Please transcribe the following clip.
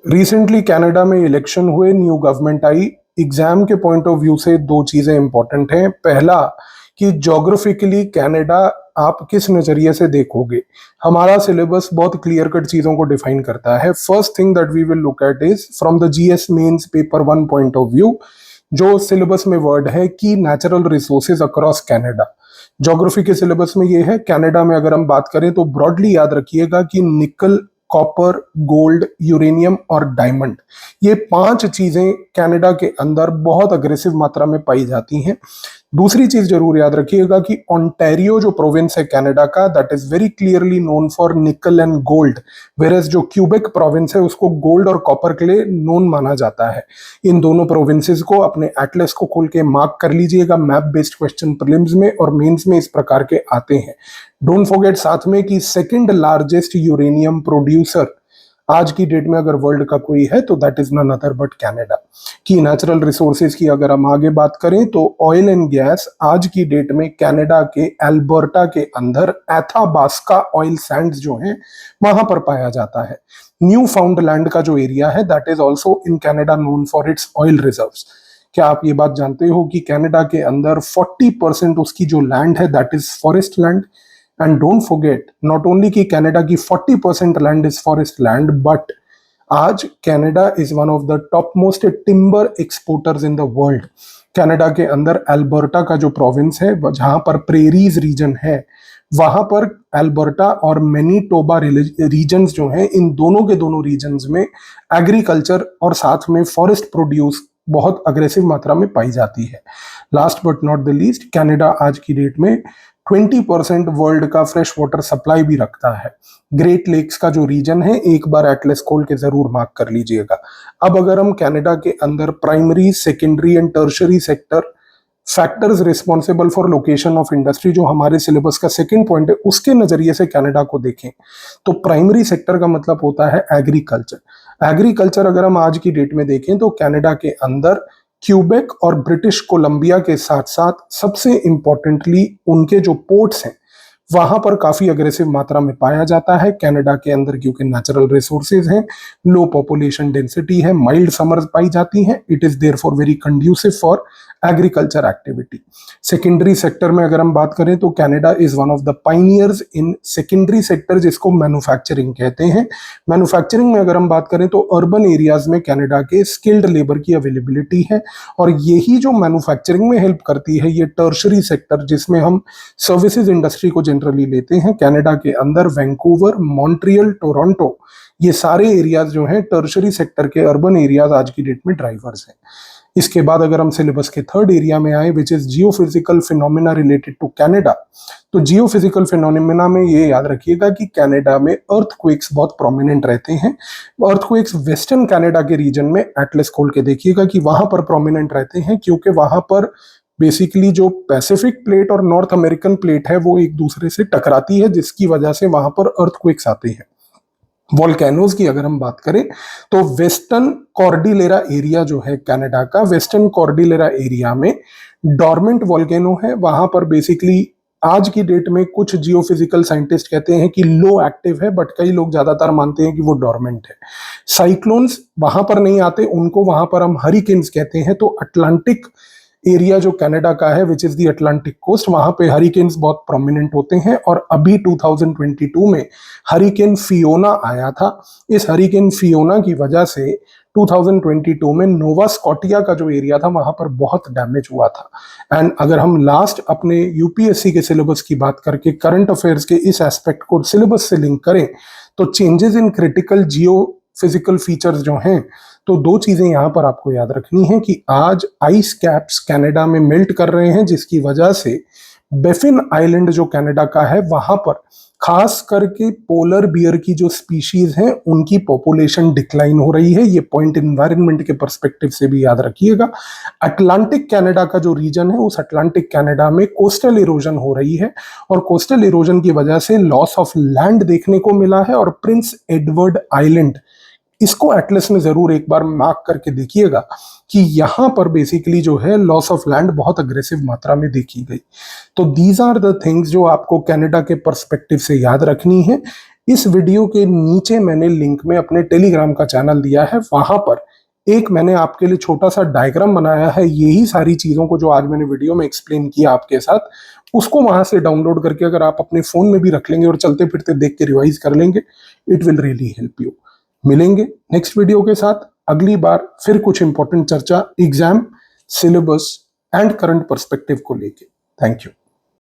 Recently Canada में election हुए, new government आई। Exam के पॉइंट ऑफ व्यू से दो चीजें इंपॉर्टेंट हैं। पहला कि ज्योग्राफिकली कनाडा आप किस नजरिए से देखोगे। हमारा सिलेबस बहुत क्लियर कट चीजों को डिफाइन करता है। First thing that we will look at is from the GS mains paper one point of view. जो सिलेबस में वर्ड है कि natural resources across Canada. Geography के सिलेबस में ये है। कनाडा में अगर हम बात करें तो ब्रॉडली याद रखिएगा कि निकल, कॉपर, गोल्ड, यूरेनियम और डायमंड, ये पांच चीजें कनाडा के अंदर बहुत अग्रेसिव मात्रा में पाई जाती हैं। दूसरी चीज जरूर याद रखिएगा कि ओंटारियो जो प्रोविंस है कनाडा का, that is very clearly known for निकल एंड गोल्ड, वेरएज जो क्यूबेक प्रोविंस है उसको गोल्ड और कॉपर के लिए नोन माना जाता है। इन दोनों प्रोविंसेस को अपने एटलस को खोल के मार्क कर लीजिएगा। मैप बेस्ड क्वेश्चन प्रीलिम्स में और मेंस में इस प्रकार के आते हैं। डोंट फॉरगेट साथ में कि सेकंड लार्जेस्ट यूरेनियम प्रोड्यूसर आज की डेट में अगर वर्ल्ड का कोई है तो that is none other but Canada. की नेचुरल रिसोर्सेज की अगर हम आगे बात करें तो ऑयल एंड गैस आज की डेट में कनाडा के एल्बर्टा के अंदर एथाबास्का ऑयल सैंड्स जो हैं वहां पर पाया जाता है। न्यू फाउंडलैंड का जो एरिया है that is also in Canada known for its oil reserves. क्या आप ये बात जानते हो कि कनाडा के अंदर 40% उसकी जो लैंड है that is forest land. And don't forget not only कि कनाडा की 40% land is forest land, but आज Canada is one of the top most timber exporters in the world. Canada के अंदर एल्बर्टा का जो प्रोविंस है जहां पर प्रेरीज रीजन है, वहां पर एल्बर्टा और मैनीटोबा रीजन्स जो हैं, इन दोनों के दोनों रीजन्स में एग्रीकल्चर और साथ में फॉरेस्ट प्रोड्यूस बहुत अग्रेसिव मात्रा में पाई जाती है। Last but not the least, Canada आज की डेट में 20% वर्ल्ड का फ्रेश वाटर सप्लाई भी रखता है। ग्रेट लेक्स का जो रीजन है, एक बार एटलस खोल के जरूर मार्क कर लीजिएगा। अब अगर हम कनाडा के अंदर primary, secondary and tertiary sector factors responsible for location of industry, जो हमारे सिलेबस का सेकंड पॉइंट है, उसके नजरिए से कनाडा को देखें तो प्राइमरी सेक्टर का मतलब होता है एग्रीकल्चर। एग्रीकल्चर अगर हम आज की डेट में देखें तो कनाडा के अंदर क्यूबेक और ब्रिटिश कोलंबिया के साथ साथ सबसे इंपॉर्टेंटली उनके जो पोर्ट्स हैं वहां पर काफी अग्रेसिव मात्रा में पाया जाता है। कनाडा के अंदर क्योंकि नेचुरल रिसोर्सेज हैं, लो पॉपुलेशन डेंसिटी है, माइल्ड समर्स पाई जाती हैं, it is therefore very conducive for agriculture activity. Secondary sector में अगर हम बात करें तो Canada is one of the Pioneers in secondary sector, जिसको मैन्युफैक्चरिंग कहते हैं। मैन्युफैक्चरिंग में अगर हम बात करें तो अर्बन एरियाज में कनाडा के स्किल्ड लेबर की अवेलेबिलिटी है, और यही जो मैन्युफैक्चरिंग में हेल्प करती है ये टर्शरी सेक्टर, जिसमें हम सर्विसेज इंडस्ट्री को जनरली लेते हैं। कनाडा के अंदर वैंकूवर, मॉन्ट्रियल, टोरंटो, ये सारे एरियाज जो हैं टर्शरी सेक्टर के अर्बन एरियाज आज की डेट में ड्राइवर्स हैं। इसके बाद अगर हम सिलेबस के थर्ड एरिया में आए which is geophysical phenomena related to Canada, तो जियोफिजिकल फिनोमिना में ये याद रखिएगा कि कनाडा में अर्थक्वेक्स बहुत प्रोमिनेंट रहते हैं। अर्थक्वेक्स वेस्टर्न कनाडा के रीजन में एटलस खोल के देखिएगा कि वहां पर प्रोमिनेंट रहते हैं, क्योंकि वहां पर बेसिकली जो पैसिफिक प्लेट और नॉर्थ अमेरिकन प्लेट है वो एक दूसरे से टकराती है, जिसकी वजह से वहां पर अर्थक्वेक्स आते हैं। वॉल्केनोज की अगर हम बात करें तो वेस्टर्न कॉर्डिलेरा एरिया जो है कनाडा का, वेस्टर्न कॉर्डिलेरा एरिया में डॉर्मेंट वॉल्केनो है। वहां पर बेसिकली आज की डेट में कुछ जियोफिजिकल साइंटिस्ट कहते हैं कि लो एक्टिव है, बट कई लोग ज्यादातर मानते हैं कि वो डॉर्मेंट है। साइक्लोन्स वहां पर नहीं आते, उनको वहां पर हम हरिकेन्स कहते हैं। तो अटलांटिक एरिया जो कनाडा का है which is the Atlantic coast, वहां पे हरिकेन्स बहुत प्रोमिनेंट होते हैं। और अभी 2022 में हरिकेन फियोना आया था। इस हरिकेन फियोना की वजह से 2022 में नोवा स्कॉटिया का जो एरिया था वहां पर बहुत डैमेज हुआ था। एंड अगर हम लास्ट अपने यूपीएससी के सिलेबस की बात करके करंट अफेयर्स के इस एस्पेक्ट को सिलेबस से लिंक करें तो changes in critical Jio physical features जो हैं, तो दो चीजें यहां पर आपको याद रखनी है कि आज आइस कैप्स कनाडा में मेल्ट कर रहे हैं, जिसकी वजह से बेफिन आइलैंड जो कनाडा का है वहां पर खास करके पोलर बियर की जो स्पीशीज हैं उनकी पॉपुलेशन डिक्लाइन हो रही है। ये पॉइंट एनवायरनमेंट के पर्सपेक्टिव से भी याद रखिएगा। अटलांटिक कनाडा का जो रीजन है उस अटलांटिक कनाडा में कोस्टल इरोजन हो रही है, और कोस्टल इरोजन की वजह से लॉस ऑफ लैंड देखने को मिला है। और प्रिंस एडवर्ड आइलैंड, इसको एटलस में जरूर एक बार मार्क करके देखिएगा कि यहां पर बेसिकली जो है लॉस ऑफ लैंड बहुत अग्रेसिव मात्रा में देखी गई। तो दीज आर द थिंग्स जो आपको कनाडा के पर्सपेक्टिव से याद रखनी है। इस वीडियो के नीचे मैंने लिंक में अपने टेलीग्राम का चैनल दिया है, वहां पर एक मैंने आपके लिए छोटा सा डायग्राम बनाया है, यही सारी चीजों को जो आज मैंने वीडियो में एक्सप्लेन किया आपके साथ, उसको वहां से डाउनलोड करके अगर आप अपने फोन में भी रख लेंगे और चलते फिरते देख के रिवाइज कर लेंगे, it will really help you. मिलेंगे नेक्स्ट वीडियो के साथ अगली बार, फिर कुछ इंपॉर्टेंट चर्चा exam, syllabus and current perspective को लेके। Thank you.